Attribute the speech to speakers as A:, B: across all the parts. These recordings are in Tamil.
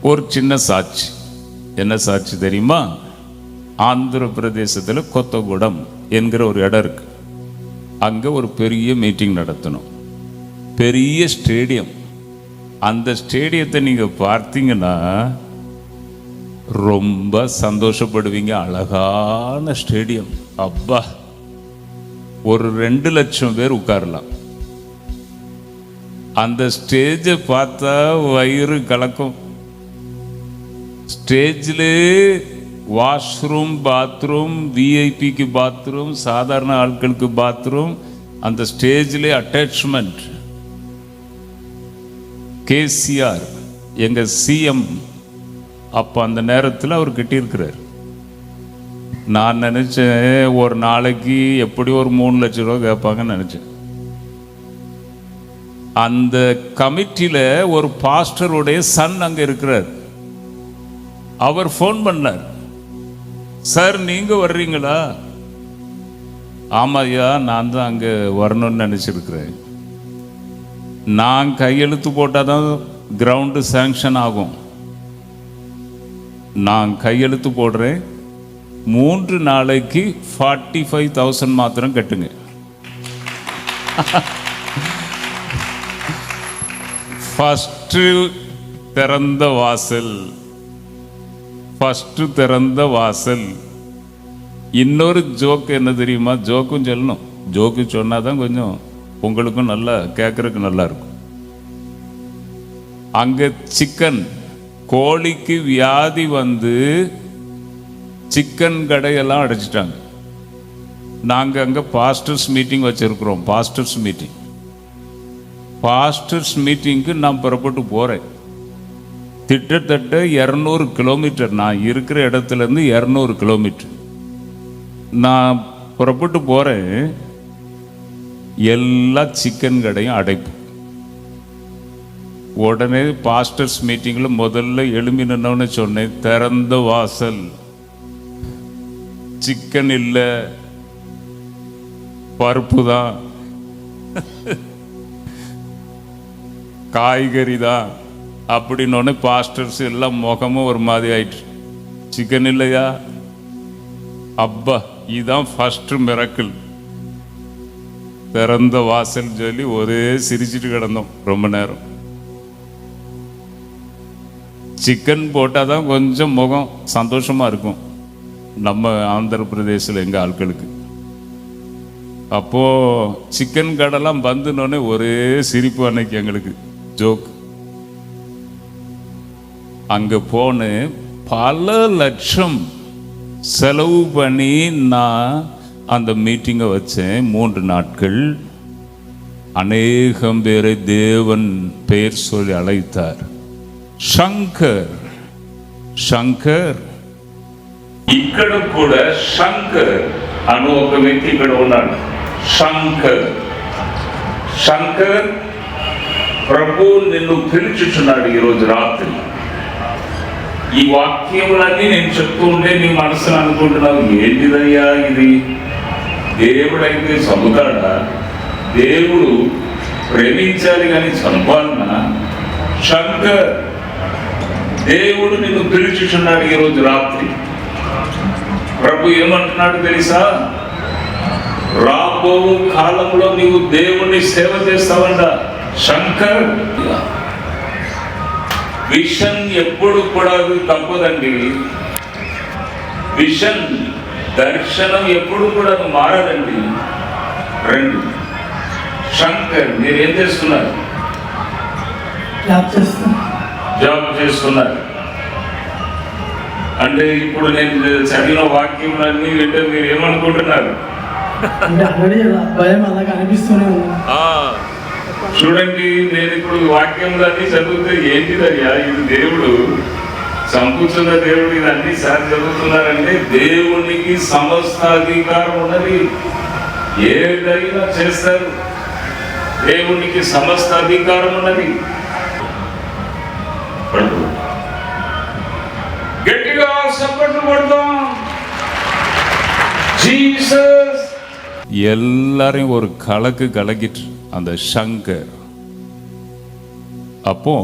A: ஒரு சின்ன சாட்சி. என்ன சாட்சி தெரியுமா? ஆந்திர பிரதேசத்தில் கொத்தகுடம் என்கிற ஒரு இடம் இருக்கு. அங்கே ஒரு பெரிய மீட்டிங் நடத்தணும். பெரிய ஸ்டேடியம். அந்த ஸ்டேடியத்தை நீங்கள் பார்த்தீங்கன்னா ரொம்ப சந்தோஷப்படுவீங்க. அழகான ஸ்டேடியம். அப்பா, ஒரு 2 லட்சம் பேர் உட்காரலாம். அந்த ஸ்டேஜை பார்த்தா வயிறு கலக்கும். ஸ்டேஜில் வாஷ்ரூம், பாத்ரூம், விஐபிக்கு பாத்ரூம், சாதாரண ஆட்களுக்கு பாத்ரூம், அந்த ஸ்டேஜில் அட்டாச்மெண்ட். கேசிஆர் எங்க சிஎம் அப்போ அந்த நேரத்தில் அவர் கிட்டியிருக்கிறார். நான் நினச்சேன் ஒரு நாளைக்கு எப்படி ஒரு 3 லட்சம் ரூபா கேட்பாங்கன்னு நினச்சேன். அந்த கமிட்டியில் ஒரு பாஸ்டருடைய சன் அங்கே இருக்கிறார். அவர் ஃபோன் பண்ணார், சார் நீங்கள் வர்றீங்களா? ஆமாய்யா, நான் தான் அங்கே வரணும்னு நினச்சிருக்கிறேன். நான் கையெழுத்து போட்டால் தான் கிரவுண்டு சேங்ஷன் ஆகும். நான் கையெழுத்து போடுறேன். 3 நாளைக்கு 45,000 மாத்திரம் கட்டுங்க. ஃபஸ்ட்டு திறந்த வாசல். ஃபஸ்ட்டு திறந்த வாசல். இன்னொரு ஜோக்கு என்ன தெரியுமா? ஜோக்கும் சொல்லணும். ஜோக்கு சொன்னால் தான் கொஞ்சம் உங்களுக்கும் நல்லா கேட்குறதுக்கு நல்லா இருக்கும். அங்கே சிக்கன், கோழிக்கு வியாதி வந்து சிக்கன் கடையெல்லாம் அடைச்சிட்டாங்க. நாங்கள் அங்கே பாஸ்டர்ஸ் மீட்டிங் வச்சுருக்குறோம். பாஸ்டர்ஸ் மீட்டிங்க்கு நான் புறப்பட்டு போகிறேன். கிட்டத்தட்ட 200 கிலோமீட்டர். நான் இருக்கிற இடத்துலேருந்து 200 கிலோமீட்டர் நான் புறப்பட்டு போகிறேன். எல்லா சிக்கன் கடையும் அடைப்பு. உடனே பாஸ்டர்ஸ் மீட்டிங்கில் முதல்ல எழும்பி நின்னோன்னு சொன்னேன், திறந்த வாசல். சிக்கன் இல்லை, பருப்பு தான், காய்கறி தான் அப்படின்னோடனே பாஸ்டர்ஸ் எல்லாம் முகமும் ஒரு மாதிரி ஆயிடுச்சு. சிக்கன் இல்லையா? அப்பா, இதுதான் ஃபர்ஸ்ட் மிரக்கிள். திறந்த வாசல் சொல்லி ஒரே சிரிச்சிட்டு கிடந்தோம் ரொம்ப நேரம். சிக்கன் போட்டால் தான் கொஞ்சம் முகம் சந்தோஷமாக இருக்கும் நம்ம ஆந்திர பிரதேசில் எங்கள் ஆட்களுக்கு. அப்போது சிக்கன் கடைலாம் வந்துனோடனே ஒரே சிரிப்பு. அன்னைக்கு எங்களுக்கு ஜோக். அங்கே போன பல லட்சம் செலவு பண்ணி நான் அந்த மீட்டிங்கை வச்சேன். 3 நாட்கள். அநேகம் பேரை தேவன் பெயர் சொல்லி அழைத்தார். శంకర్ శంకర్ ఇక్కడ కూడా శంకర్ అను ఒక వ్యక్తి ఇక్కడ ఉన్నాడు. శంకర్ శంకర్ ప్రభు నిన్ను పిలుచుచున్నాడు ఈరోజు రాత్రి. ఈ వాక్యములన్నీ నేను చెప్తూ ఉంటే నీ మనసును అనుకుంటున్నావు, ఏంటిదయ్యా ఇది? దేవుడైతే చదువుతాడా? దేవుడు ప్రేమించాలి కానీ చంపాలన్నా? శంకర్, దేవుడు నిన్ను పిలుచుచున్నాడు ఈరోజు రాత్రి. ప్రభు ఏమంటున్నాడు తెలుసా? రాబో కాలంలో నీవు దేవుణ్ణి సేవ చేస్తావంట. శంకర్, విషన్ ఎప్పుడు కూడా తప్పదండి. విషన్, దర్శనం ఎప్పుడు కూడా మారదండి. 2 శంకర్, మీరేం చేస్తున్నారు? జాబ్ చేస్తున్నారు. అంటే ఇప్పుడు నేను చదివిన వాక్యములన్నీ వింటే మీరు ఏమనుకుంటున్నారు? చూడండి, నేను ఇప్పుడు వాక్యములన్నీ చదివితే ఏంటిదయ్యా ఇది? దేవుడు సంపూర్ణ దేవుడు ఇదన్నీ సార్ చదువుతున్నారంటే దేవునికి సమస్త అధికారం ఉన్నది. ఏదైనా చేస్తారు. దేవునికి సమస్త అధికారం ఉన్నది. గట్టిగా సపోర్ట్ పడతాం. జీసస్. எல்லாரையும் ஒரு கலக்கிட்டு அந்த சங்கர். அப்போ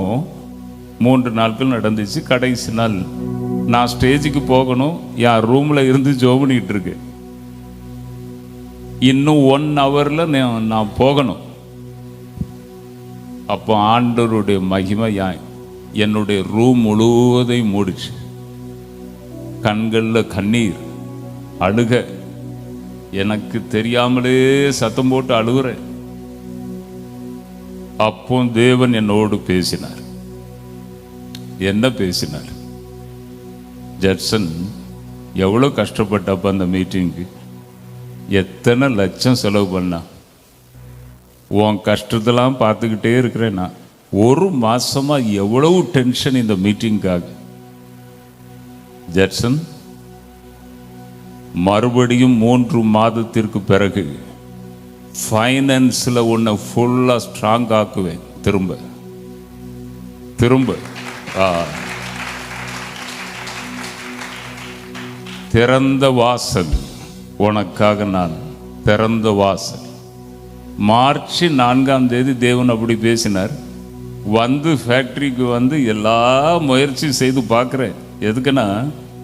A: 3 நாட்கள் நடந்துச்சு. கடைசி நாள் நான் ஸ்டேஜுக்கு போகணும். என் ரூமில் இருந்து ஜெபம் பண்ணிக்கிட்டு இருக்கேன். இன்னும் 1 ஹவரில் நான் போகணும். அப்போ ஆண்டவருடைய மகிமை என்னுடைய ரூம் முழுவதையும் மூடிச்சு. கண்களில் கண்ணீர், அழுக, எனக்கு தெரியாமலே சத்தம் போட்டு அழுகுறேன். அப்போ தேவன் என்னோடு பேசினார். என்ன பேசினார்? ஜட்சன் எவ்வளோ கஷ்டப்பட்டப்ப அந்த மீட்டிங்கு, எத்தனை லட்சம் செலவு பண்ணா, உன் கஷ்டத்தெல்லாம் பார்த்துக்கிட்டே இருக்கிறேன். நான் 1 மாசமா எவ்வளவு டென்ஷன் இந்த மீட்டிங்காக. ஜட்சன், மறுபடியும் 3 மாதத்திற்கு பிறகு ஃபைனான்ஸில் உன்னை ஃபுல்லாக ஸ்ட்ராங் ஆக்குவேன். திரும்ப திறந்த வாசல் உனக்காக, நான் திறந்த வாசல். மார்ச் 4ஆம் தேதி தேவன் அப்படி பேசினார். ஃபேக்டரிக்கு எல்லா முயற்சியும் செய்து பார்க்குறேன். எதுக்குன்னா,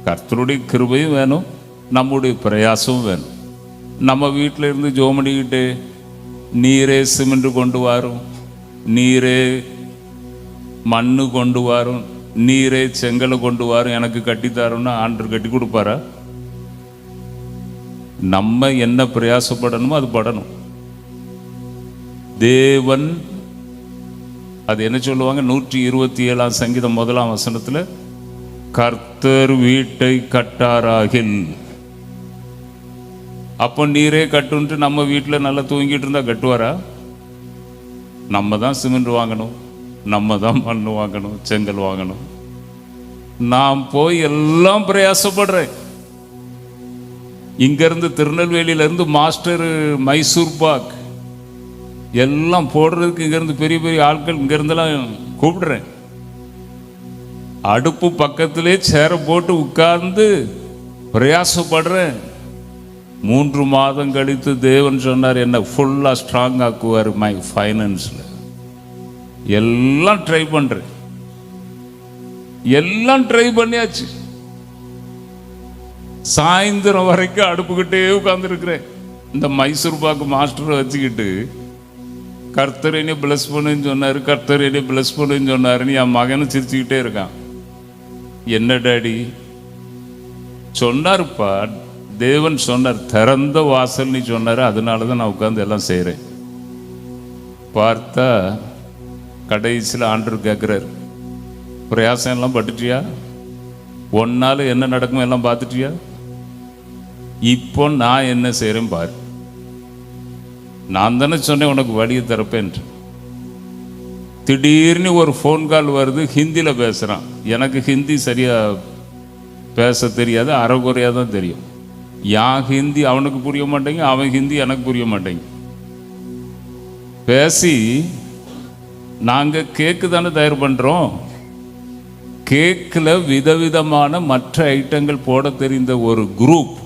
A: கர்த்தருடைய கிருபையும் வேணும், நம்முடைய பிரயாசமும் வேணும். நம்ம வீட்டில் இருந்து ஜெபம் பண்ணிக்கிட்டு நீரே சிமெண்ட் கொண்டு வரும், நீரே மண்ணு கொண்டு வரும், நீரே செங்கலை கொண்டு வரும், எனக்கு கட்டித்தரோன்னா ஆண்டவர் கட்டி கொடுப்பாரா? நம்ம என்ன பிரயாசப்படணுமோ அது படணும். தேவன் அது என்ன சொல்லுவாங்க, 127ஆம் சங்கீதம் 1ஆம் வசனத்தில், கர்த்தர் வீட்டை கட்டாராகில். அப்போ நீரே கட்டுன்ட்டு நம்ம வீட்டில் நல்லா தூங்கிட்டு இருந்தா கட்டுவாரா? நம்ம தான் சிமெண்ட் வாங்கணும், நம்ம தான் மண் வாங்கணும், செங்கல் வாங்கணும். நான் போய் எல்லாம் பிரயாசப்படுறேன். இங்கேருந்து திருநெல்வேலியிலேருந்து மாஸ்டர் மைசூர் பாக் எல்லாம் போடுறதுக்கு இங்கேருந்து பெரிய பெரிய ஆட்கள் இங்கேருந்தெல்லாம் கூப்பிடுறேன். அடுப்பு பக்கத்திலே சேர போட்டு உட்கார்ந்து பிரயாசப்படுறேன். 3 மாதம் கழித்து தேவன் சொன்னார், என்ன ஃபுல்லாக ஸ்ட்ராங் ஆக்குவார் மை ஃபைனான்ஸில். எல்லாம் ட்ரை பண்ணுறேன், எல்லாம் ட்ரை பண்ணியாச்சு. சாயந்தரம் வரைக்கும் அடுப்புக்கிட்டே உட்கார்ந்துருக்கிறேன். இந்த மைசூர் பாக்கு மாஸ்டரை வச்சுக்கிட்டு, கர்த்தர் என்னை பிளஸ் பண்ணுன்னு சொன்னார், கர்த்தர் என்னை பிளஸ் பண்ணுன்னு சொன்னாருன்னு என் மகனும் சிரிச்சுக்கிட்டே இருக்கான். என்ன டாடி சொன்னார்ப்பா, தேவன் சொன்னார், திறந்த வாசல் நீ சொன்னார், அதனால தான் நான் உட்காந்து எல்லாம் செய்கிறேன். பார்த்தா கடைசியில் ஆண்டவர் கேட்குறாரு, பிரயாசம் எல்லாம் பட்டுட்டியா? ஒன்னால என்ன நடக்கும் எல்லாம் பார்த்துட்டியா? இப்போ நான் என்ன செய்கிறேன் பாரு. நான் தானே சொன்னேன் உனக்கு வழியை திறப்பேன். திடீர்னு ஒரு ஃபோன் கால் வருது, ஹிந்தியில் பேசுகிறான். எனக்கு ஹிந்தி சரியாக பேச தெரியாது, அரைகுறையாக தான் தெரியும். என் ஹிந்தி அவனுக்கு புரிய மாட்டேங்க, அவன் ஹிந்தி எனக்கு புரிய மாட்டேங்க. பேசி நாங்கள் கேக்கு தானே தயார் பண்ணுறோம். கேக்கில் விதவிதமான மற்ற ஐட்டங்கள் போட தெரிந்த ஒரு குரூப்,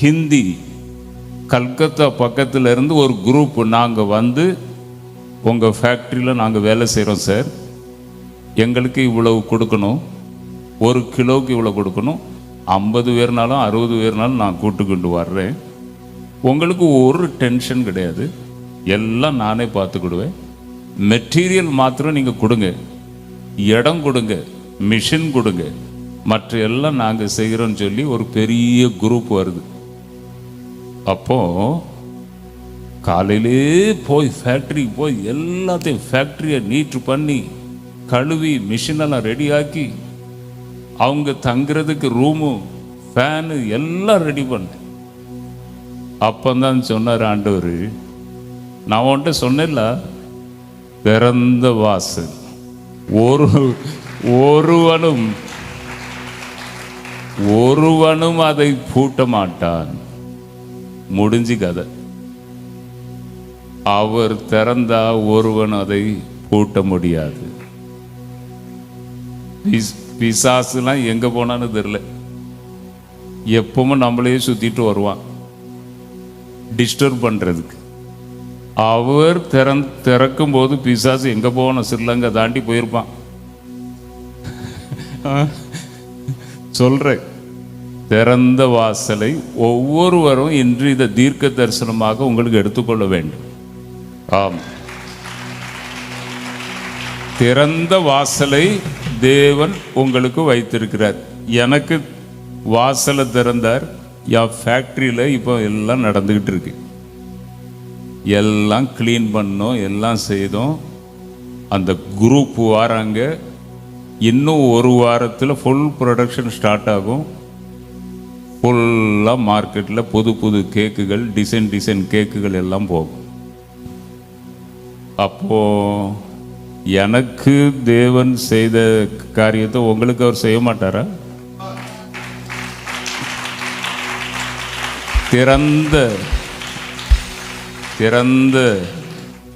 A: ஹிந்தி கல்கத்தா பக்கத்தில் இருந்து ஒரு குரூப், நாங்கள் உங்கள் ஃபேக்ட்ரியில் நாங்கள் வேலை செய்கிறோம் சார், எங்களுக்கு இவ்வளவு கொடுக்கணும், 1 கிலோவுக்கு இவ்வளோ கொடுக்கணும், 50 பேர்னாலும் 60 பேர்னாலும் நான் கூட்டுக்கொண்டு வர்றேன், உங்களுக்கு ஒரு டென்ஷன் கிடையாது, எல்லாம் நானே பார்த்துக்கிடுவேன், மெட்டீரியல் மாத்திரம் நீங்கள் கொடுங்க, இடம் கொடுங்க, மிஷின் கொடுங்க, மற்ற எல்லாம் நாங்கள் செய்கிறோன்னு சொல்லி ஒரு பெரிய குரூப் வருது. அப்போ காலையிலே போய் ஃபேக்ட்ரிக்கு போய் எல்லாத்தையும் ஃபேக்ட்ரியை நீட்டு பண்ணி கழுவி மிஷினெல்லாம் ரெடியாக்கி அவங்க தங்குறதுக்கு ரூமு ஃபேனு எல்லாம் ரெடி பண்ணேன். அப்பந்தான் சொன்னார் ஆண்டவர், நான் உன்கிட்ட சொன்னேன்ல, திறந்த வாசல், ஒருவனும் அதை பூட்ட மாட்டான். முடிஞ்சு கதை. அவர் திறந்தா ஒருவன் அதை பூட்ட முடியாது. பிசாசுலாம் எங்க போனான்னு தெரியல, எப்பவும் நம்மளையே சுத்திட்டு வருவான் டிஸ்டர்ப் பண்றதுக்கு. அவர் திறக்கும் போது பிசாசு எங்க போன ஸ்ரீலங்கா தாண்டி போயிருப்பான். சொல்றேன். திறந்த வாசலை ஒவ்வொருவரும் இன்று இதை தீர்க்க தரிசனமாக உங்களுக்கு எடுத்துக்கொள்ள வேண்டும். ஆம், திறந்த வாசலை தேவன் உங்களுக்கு வைத்திருக்கிறார். எனக்கு வாசலை திறந்தார். என் ஃபேக்ட்ரியில் இப்போ எல்லாம் நடந்துக்கிட்டு இருக்கு. எல்லாம் க்ளீன் பண்ணோம், எல்லாம் செய்தோம். அந்த குரூப் வாராங்க. இன்னும் ஒரு வாரத்தில் ஃபுல் ப்ரொடக்ஷன் ஸ்டார்ட் ஆகும். ஃபுல்லாக மார்க்கெட்டில் புது புது கேக்குகள், டிசைன் கேக்குகள் எல்லாம் போகும். அப்போது எனக்கு தேவன் செய்த காரியத்தை உங்களுக்கு அவர் செய்ய மாட்டாரா? திறந்த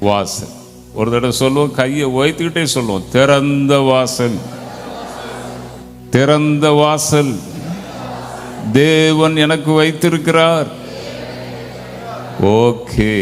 A: வாசல். ஒரு தடவை சொல்லுவோம், கையை உயர்த்திக்கிட்டே சொல்லுவோம், திறந்த வாசல், திறந்த வாசல் தேவன் எனக்கு வைத்திருக்கிறார். ஓகே.